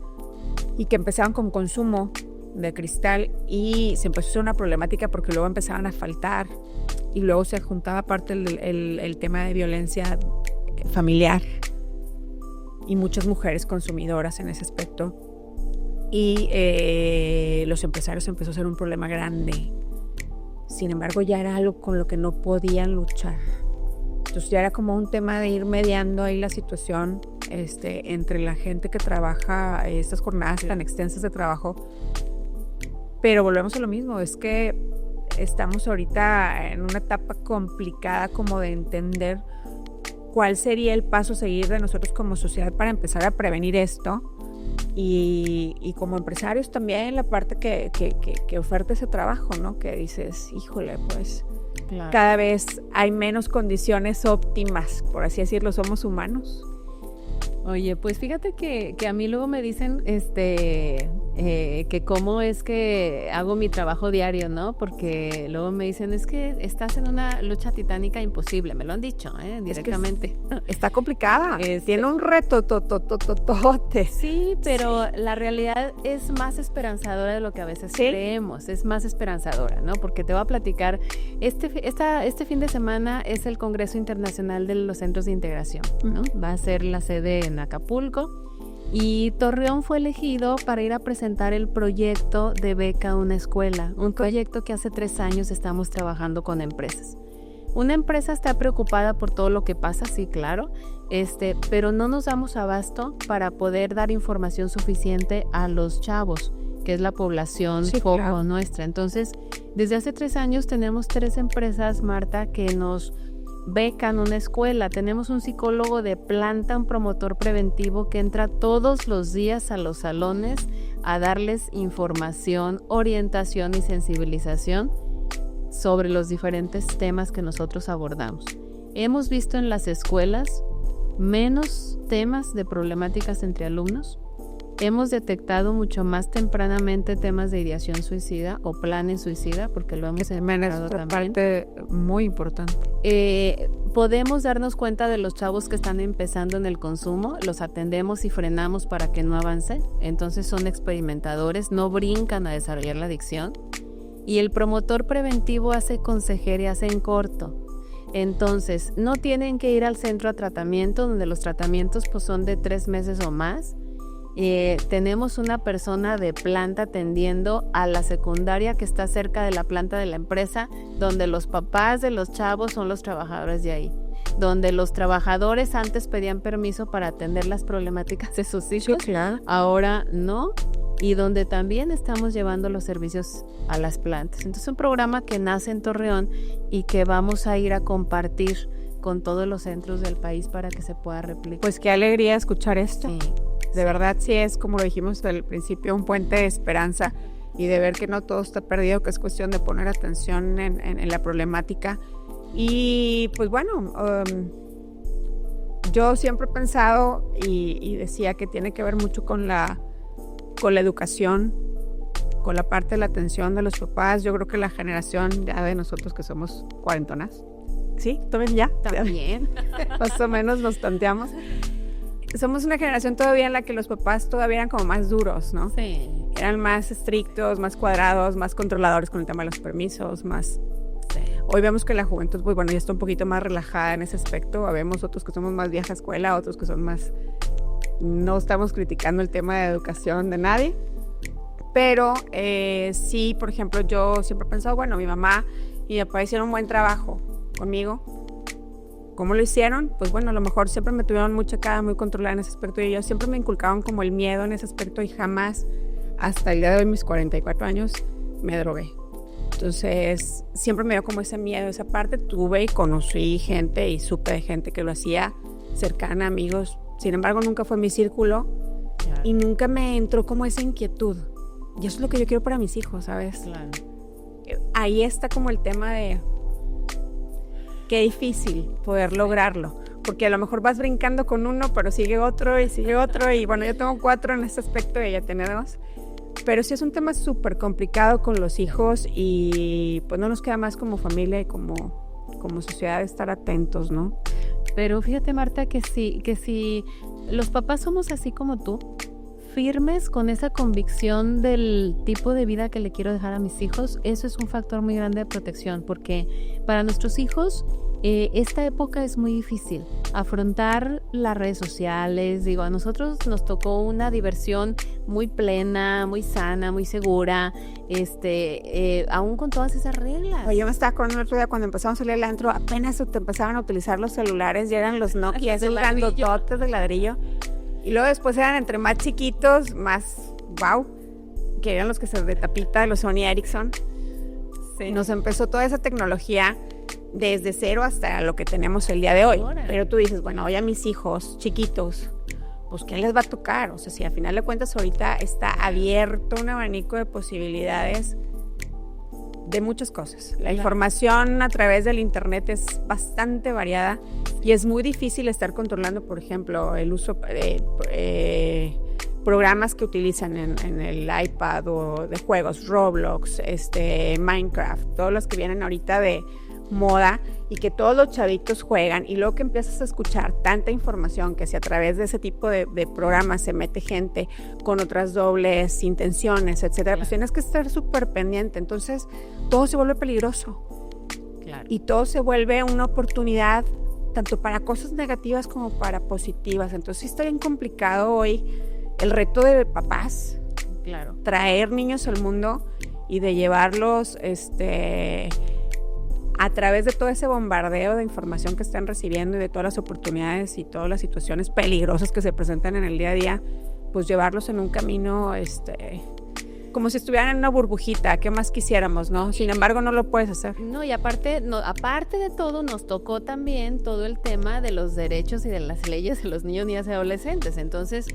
y que empezaban con consumo de cristal y se empezó a hacer una problemática porque luego empezaban a faltar y luego se juntaba aparte el tema de violencia familiar y muchas mujeres consumidoras en ese aspecto y los empresarios empezó a ser un problema grande. Sin embargo, ya era algo con lo que no podían luchar. Entonces ya era como un tema de ir mediando ahí la situación entre la gente que trabaja estas jornadas tan extensas de trabajo. Pero volvemos a lo mismo, es que estamos ahorita en una etapa complicada como de entender cuál sería el paso a seguir de nosotros como sociedad para empezar a prevenir esto y como empresarios también la parte que oferta ese trabajo, ¿no? Que dices, híjole, pues claro, cada vez hay menos condiciones óptimas, por así decirlo, somos humanos. Oye, pues fíjate que a mí luego me dicen que cómo es que hago mi trabajo diario, ¿no? Porque luego me dicen, es que estás en una lucha titánica imposible, me lo han dicho, directamente. Es que está complicada, tiene un reto tototototote. Sí, pero la realidad es más esperanzadora de lo que a veces creemos, es más esperanzadora, ¿no? Porque te voy a platicar, este fin de semana es el Congreso Internacional de los Centros de Integración, ¿no? Va a ser la sede en Acapulco y Torreón fue elegido para ir a presentar el proyecto de Beca a una Escuela, un proyecto que hace 3 años estamos trabajando con empresas. Una empresa está preocupada por todo lo que pasa, sí, claro, pero no nos damos abasto para poder dar información suficiente a los chavos, que es la población foco nuestra. Entonces, desde hace 3 años tenemos 3 empresas, Marta, que nos becan una escuela. Tenemos un psicólogo de planta, un promotor preventivo que entra todos los días a los salones a darles información, orientación y sensibilización sobre los diferentes temas que nosotros abordamos. Hemos visto en las escuelas menos temas de problemáticas entre alumnos. Hemos detectado mucho más tempranamente temas de ideación suicida o planes suicida, porque lo hemos detectado también. Parte muy importante. podemos darnos cuenta de los chavos que están empezando en el consumo, los atendemos y frenamos para que no avancen. Entonces son experimentadores, no brincan a desarrollar la adicción. Y el promotor preventivo hace consejería, hace en corto. Entonces no tienen que ir al centro a tratamiento, donde los tratamientos pues son de 3 meses o más. Tenemos una persona de planta atendiendo a la secundaria que está cerca de la planta de la empresa, donde los papás de los chavos son los trabajadores de ahí, donde los trabajadores antes pedían permiso para atender las problemáticas de sus hijos, Sí, claro. ahora no, y donde también estamos llevando los servicios a las plantas. Entonces es un programa que nace en Torreón y que vamos a ir a compartir con todos los centros del país para que se pueda replicar. Pues qué alegría escuchar esto. Sí. De verdad sí es, como lo dijimos al principio, un puente de esperanza y de ver que no todo está perdido, que es cuestión de poner atención en la problemática. Y pues bueno, yo siempre he pensado y decía que tiene que ver mucho con la educación, con la parte de la atención de los papás. Yo creo que la generación ya de nosotros que somos cuarentonas, ¿sí? ¿También ya? También. Más o menos nos tanteamos. Somos una generación todavía en la que los papás todavía eran como más duros, ¿no? Sí. Eran más estrictos, más cuadrados, más controladores con el tema de los permisos, más... Sí. Hoy vemos que la juventud, pues bueno, ya está un poquito más relajada en ese aspecto. Vemos otros que somos más vieja escuela, otros que son más... No estamos criticando el tema de educación de nadie, pero sí, por ejemplo, yo siempre he pensado, bueno, mi mamá y mi papá hicieron un buen trabajo conmigo. ¿Cómo lo hicieron? Pues bueno, a lo mejor siempre me tuvieron muy checada, muy controlada en ese aspecto y ellos siempre me inculcaban como el miedo en ese aspecto y jamás, hasta el día de hoy, mis 44 años, me drogué. Entonces, siempre me dio como ese miedo, esa parte. Tuve y conocí gente y supe de gente que lo hacía, cercana, amigos. Sin embargo, nunca fue mi círculo y nunca me entró como esa inquietud. Y eso es lo que yo quiero para mis hijos, ¿sabes? Claro. Ahí está como el tema de... Qué difícil poder lograrlo, porque a lo mejor vas brincando con uno, pero sigue otro, y bueno, yo tengo 4 en este aspecto y ella tiene 2, pero sí es un tema súper complicado con los hijos y pues no nos queda más como familia y como sociedad estar atentos, ¿no? Pero fíjate, Marta, que si los papás somos así como tú, firmes con esa convicción del tipo de vida que le quiero dejar a mis hijos, eso es un factor muy grande de protección, porque para nuestros hijos esta época es muy difícil. Afrontar las redes sociales, digo, a nosotros nos tocó una diversión muy plena, muy sana, muy segura, aún con todas esas reglas. Oye, yo me estaba acordando el otro día cuando empezamos a salir al antro, apenas te empezaban a utilizar los celulares y eran los Nokia, esos grandototes de ladrillo. Y luego después eran entre más chiquitos, más wow, que eran los que se de tapita de los Sony Ericsson. Sí. Nos empezó toda esa tecnología desde cero hasta lo que tenemos el día de hoy. Pero tú dices, bueno, hoy a mis hijos chiquitos, pues ¿qué les va a tocar? O sea, si al final de cuentas ahorita está abierto un abanico de posibilidades de muchas cosas. La información a través del internet es bastante variada y es muy difícil estar controlando, por ejemplo, el uso de programas que utilizan en el iPad o de juegos, Roblox, Minecraft, todos los que vienen ahorita de moda y que todos los chavitos juegan, y luego que empiezas a escuchar tanta información que si a través de ese tipo de programas se mete gente con otras dobles intenciones, etcétera, pues tienes que estar súper pendiente. Entonces todo se vuelve peligroso. Claro. Y todo se vuelve una oportunidad tanto para cosas negativas como para positivas. Entonces sí está bien complicado hoy el reto de papás, claro, traer niños al mundo y de llevarlos a través de todo ese bombardeo de información que están recibiendo y de todas las oportunidades y todas las situaciones peligrosas que se presentan en el día a día, pues llevarlos en un camino como si estuvieran en una burbujita. ¿Qué más quisiéramos, no? Sin embargo, no lo puedes hacer. No, y aparte de todo, nos tocó también todo el tema de los derechos y de las leyes de los niños, niñas y adolescentes. Entonces,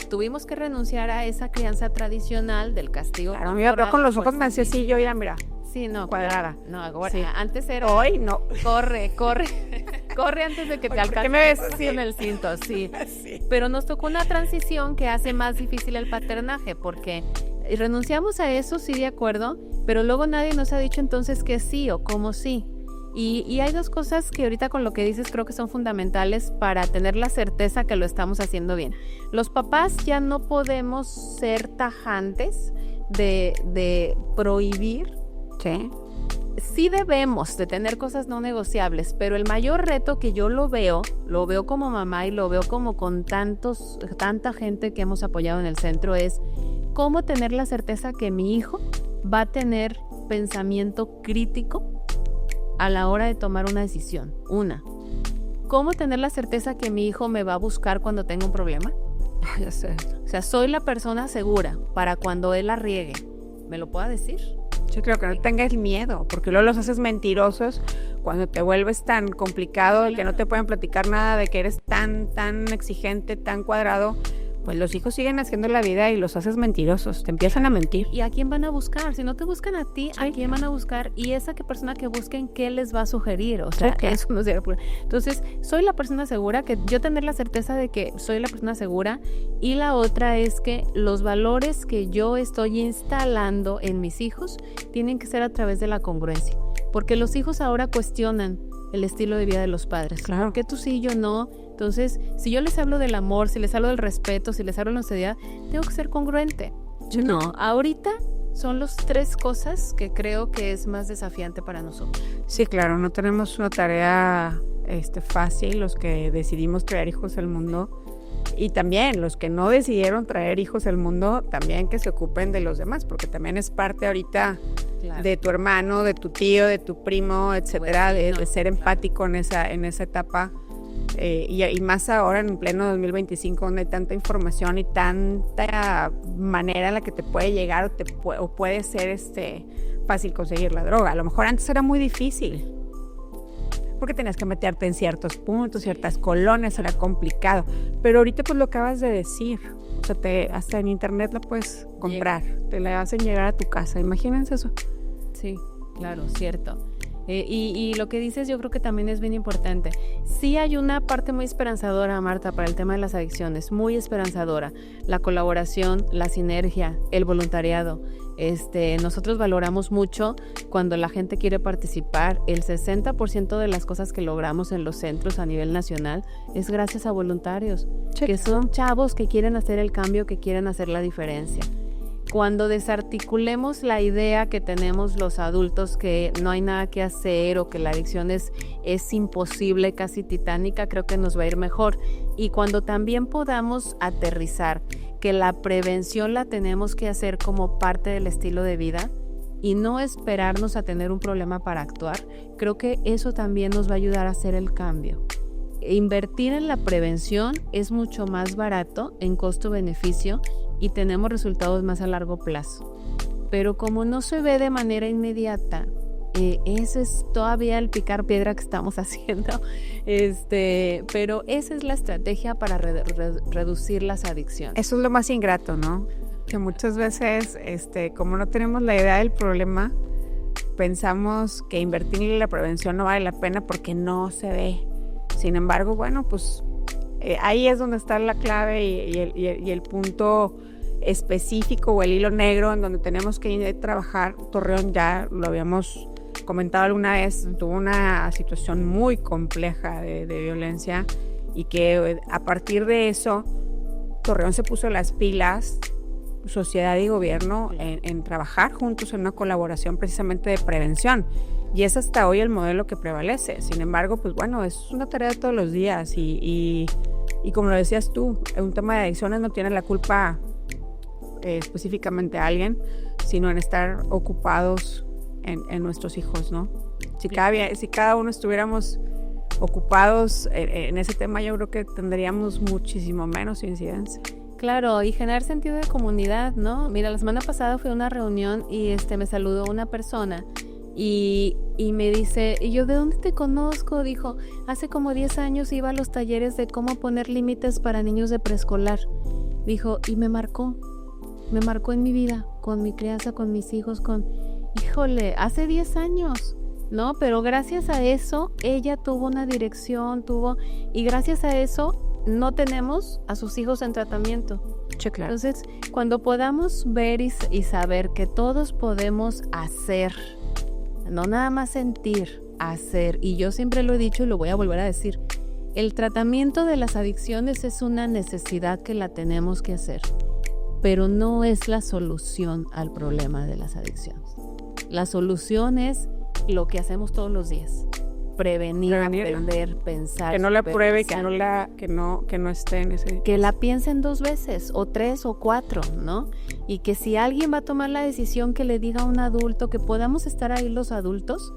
tuvimos que renunciar a esa crianza tradicional del castigo. Claro, mi papá con los ojos me hacía así, yo ya, mira. Sí, no, cuadrada. No, ahora, sí. Antes era... Hoy no. Corre antes de que te alcance. ¿Qué me ves así? En el cinto, sí. Sí. Pero nos tocó una transición que hace más difícil el paternaje, porque renunciamos a eso, sí, de acuerdo, pero luego nadie nos ha dicho entonces que sí o cómo sí. Y hay dos cosas que ahorita con lo que dices creo que son fundamentales para tener la certeza que lo estamos haciendo bien. Los papás ya no podemos ser tajantes de prohibir. Sí. Sí debemos de tener cosas no negociables, pero el mayor reto que yo lo veo como mamá y lo veo como con tanta gente que hemos apoyado en el centro, es cómo tener la certeza que mi hijo va a tener pensamiento crítico a la hora de tomar una decisión. ¿Cómo tener la certeza que mi hijo me va a buscar cuando tenga un problema? Ya sé. O sea, soy la persona segura para cuando él la riegue, ¿me lo pueda decir? Yo creo que no tengas miedo, porque luego los haces mentirosos cuando te vuelves tan complicado, de que no te pueden platicar nada, de que eres tan exigente, tan cuadrado, pues los hijos siguen haciendo la vida y los haces mentirosos, te empiezan a mentir. ¿Y a quién van a buscar? Si no te buscan a ti, ¿a quién van a buscar? Y esa persona que busquen, ¿qué les va a sugerir? O sea, eso no se puede. Entonces, soy la persona segura, que yo tener la certeza de que soy la persona segura. Y la otra es que los valores que yo estoy instalando en mis hijos tienen que ser a través de la congruencia. Porque los hijos ahora cuestionan el estilo de vida de los padres. Claro. ¿Por qué tú sí, yo no? Entonces, si yo les hablo del amor, si les hablo del respeto, si les hablo de la honestidad, tengo que ser congruente. No, ahorita son las 3 cosas que creo que es más desafiante para nosotros. Sí, claro, no tenemos una tarea fácil los que decidimos traer hijos al mundo, y también los que no decidieron traer hijos al mundo, también que se ocupen de los demás, porque también es parte ahorita de tu hermano, de tu tío, de tu primo, etcétera, de ser empático en esa etapa. Y más ahora en pleno 2025, donde hay tanta información y tanta manera en la que te puede llegar o puede ser fácil conseguir la droga. A lo mejor antes era muy difícil, porque tenías que meterte en ciertos puntos, ciertas colonias, era complicado. Pero ahorita pues lo acabas de decir, o sea, hasta en internet la puedes comprar, te la hacen llegar a tu casa, imagínense eso. Sí, claro, cierto. Y lo que dices yo creo que también es bien importante. Sí hay una parte muy esperanzadora, Marta, para el tema de las adicciones, muy esperanzadora. La colaboración, la sinergia, el voluntariado. Nosotros valoramos mucho cuando la gente quiere participar. El 60% de las cosas que logramos en los centros a nivel nacional es gracias a voluntarios, que son chavos que quieren hacer el cambio, que quieren hacer la diferencia. Cuando desarticulemos la idea que tenemos los adultos que no hay nada que hacer o que la adicción es imposible, casi titánica, creo que nos va a ir mejor. Y cuando también podamos aterrizar que la prevención la tenemos que hacer como parte del estilo de vida y no esperarnos a tener un problema para actuar, creo que eso también nos va a ayudar a hacer el cambio. Invertir en la prevención es mucho más barato en costo-beneficio y tenemos resultados más a largo plazo. Pero como no se ve de manera inmediata, ese es todavía el picar piedra que estamos haciendo. Pero esa es la estrategia para reducir las adicciones. Eso es lo más ingrato, ¿no? Que muchas veces, como no tenemos la idea del problema, pensamos que invertir en la prevención no vale la pena porque no se ve. Sin embargo, bueno, pues ahí es donde está la clave y el punto específico o el hilo negro en donde tenemos que trabajar. Torreón, ya lo habíamos comentado alguna vez, tuvo una situación muy compleja de violencia, y que a partir de eso Torreón se puso las pilas, sociedad y gobierno, en trabajar juntos en una colaboración precisamente de prevención. Y es hasta hoy el modelo que prevalece. Sin embargo, pues bueno, es una tarea de todos los días. Y como lo decías tú, un tema de adicciones no tiene la culpa específicamente a alguien, sino en estar ocupados en nuestros hijos, ¿no? Si cada uno estuviéramos ocupados en ese tema, yo creo que tendríamos muchísimo menos incidencia. Claro, y generar sentido de comunidad, ¿no? Mira, la semana pasada fui a una reunión y me saludó una persona y me dice, ¿y yo de dónde te conozco? Dijo, hace como 10 años iba a los talleres de cómo poner límites para niños de preescolar. Dijo, y me marcó en mi vida, con mi crianza, con mis hijos, híjole, hace 10 años, ¿no? Pero gracias a eso, ella tuvo una dirección, y gracias a eso, no tenemos a sus hijos en tratamiento. Sí, claro. Entonces, cuando podamos ver y saber que todos podemos hacer, no nada más sentir, hacer, y yo siempre lo he dicho y lo voy a volver a decir, el tratamiento de las adicciones es una necesidad que la tenemos que hacer, pero no es la solución al problema de las adicciones. La solución es lo que hacemos todos los días. Prevenir, aprender, pensar. Que no la pruebe, que no esté en ese... Que la piensen 2 veces, o 3 o 4, ¿no? Y que si alguien va a tomar la decisión, que le diga a un adulto, que podamos estar ahí los adultos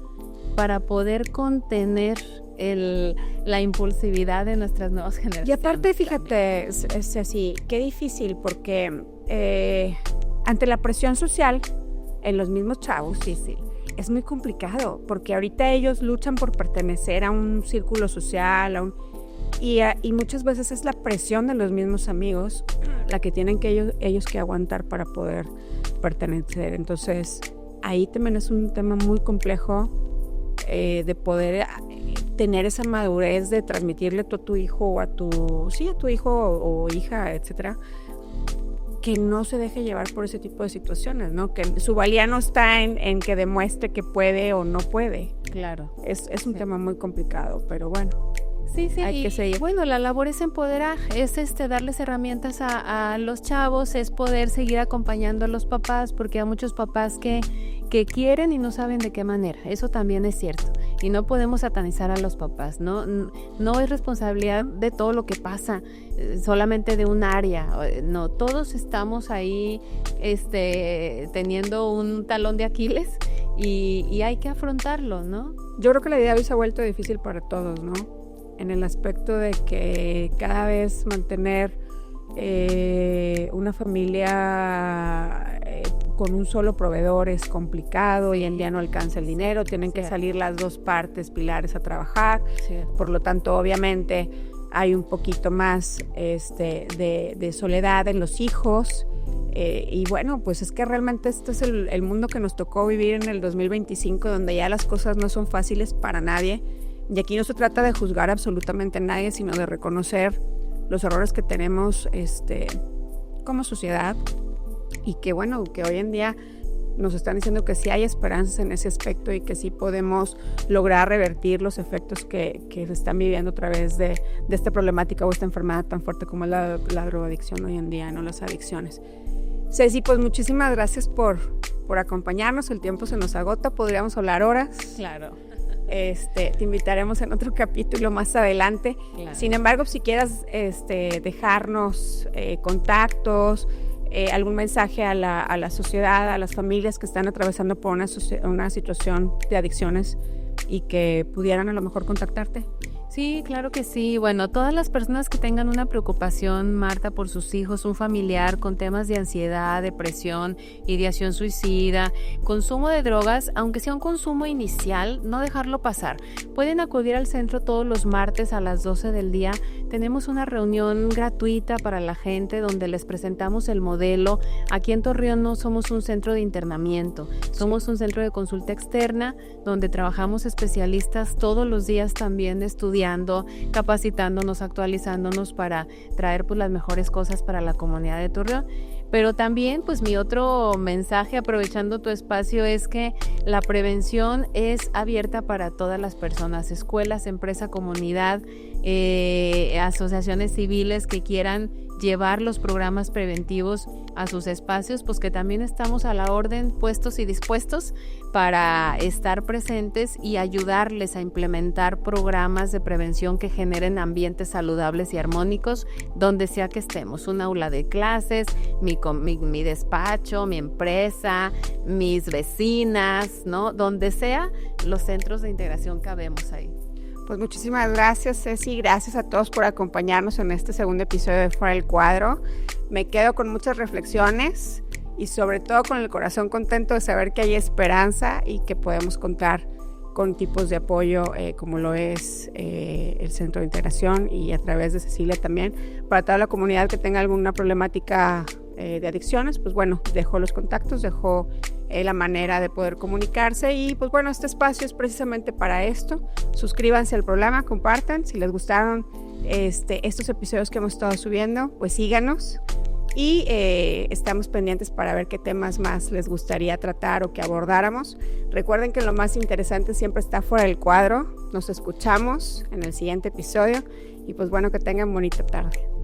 para poder contener la impulsividad de nuestras nuevas generaciones. Y aparte, fíjate, Ceci, qué difícil, porque ante la presión social en los mismos chavos, sí, es muy complicado, porque ahorita ellos luchan por pertenecer a un círculo social, y muchas veces es la presión de los mismos amigos la que tienen que ellos que aguantar para poder pertenecer. Entonces, ahí también es un tema muy complejo de poder tener esa madurez de transmitirle a tu hijo o a tu hijo o hija, etcétera, que no se deje llevar por ese tipo de situaciones, ¿no? Que su valía no está en que demuestre que puede o no puede. Claro. Es un tema muy complicado, pero bueno. Sí, hay que seguir. Bueno, la labor es empoderar, es darles herramientas a los chavos, es poder seguir acompañando a los papás, porque hay muchos papás que quieren y no saben de qué manera. Eso también es cierto. Y no podemos satanizar a los papás, ¿no? No es responsabilidad de todo lo que pasa, solamente de un área. No, todos estamos ahí teniendo un talón de Aquiles y hay que afrontarlo, ¿no? Yo creo que la vida hoy se ha vuelto difícil para todos, ¿no? En el aspecto de que cada vez mantener una familia con un solo proveedor es complicado, y en día no alcanza el dinero, tienen que salir las 2 partes pilares a trabajar, por lo tanto obviamente hay un poquito más de soledad en los hijos, y bueno, pues es que realmente este es el mundo que nos tocó vivir en el 2025, donde ya las cosas no son fáciles para nadie, y aquí no se trata de juzgar absolutamente a nadie, sino de reconocer los errores que tenemos como sociedad, y que bueno, que hoy en día nos están diciendo que sí hay esperanzas en ese aspecto y que sí podemos lograr revertir los efectos que se están viviendo a través de esta problemática o esta enfermedad tan fuerte como es la drogadicción hoy en día, ¿no? Las adicciones. Ceci, pues muchísimas gracias por acompañarnos. El tiempo se nos agota, podríamos hablar horas. Claro. Te invitaremos en otro capítulo más adelante. Claro. Sin embargo, si quieras dejarnos contactos, algún mensaje a la sociedad, a las familias que están atravesando por una situación de adicciones y que pudieran a lo mejor contactarte. Sí, claro que sí. Bueno, todas las personas que tengan una preocupación, Marta, por sus hijos, un familiar con temas de ansiedad, depresión, ideación suicida, consumo de drogas, aunque sea un consumo inicial, no dejarlo pasar. Pueden acudir al centro todos los martes a las 12 del día. Tenemos una reunión gratuita para la gente donde les presentamos el modelo. Aquí en Torreón no somos un centro de internamiento, somos un centro de consulta externa donde trabajamos especialistas todos los días también estudiando, capacitándonos, actualizándonos para traer pues las mejores cosas para la comunidad de Torreón. Pero también pues mi otro mensaje, aprovechando tu espacio, es que la prevención es abierta para todas las personas, escuelas, empresa, comunidad, asociaciones civiles que quieran llevar los programas preventivos a sus espacios, pues que también estamos a la orden, puestos y dispuestos para estar presentes y ayudarles a implementar programas de prevención que generen ambientes saludables y armónicos donde sea que estemos, un aula de clases, mi despacho, mi empresa, mis vecinas, ¿no? Donde sea, los centros de integración cabemos ahí. Pues muchísimas gracias, Ceci, gracias a todos por acompañarnos en este segundo episodio de Fuera del Cuadro. Me quedo con muchas reflexiones y sobre todo con el corazón contento de saber que hay esperanza y que podemos contar con tipos de apoyo como lo es el Centro de Integración, y a través de Cecilia también, para toda la comunidad que tenga alguna problemática de adicciones. Pues bueno, dejó los contactos, dejó la manera de poder comunicarse, y pues bueno, este espacio es precisamente para esto. Suscríbanse al programa, compartan, si les gustaron estos episodios que hemos estado subiendo, pues síganos, y estamos pendientes para ver qué temas más les gustaría tratar o que abordáramos. Recuerden que lo más interesante siempre está fuera del cuadro. Nos escuchamos en el siguiente episodio y pues bueno, que tengan bonita tarde.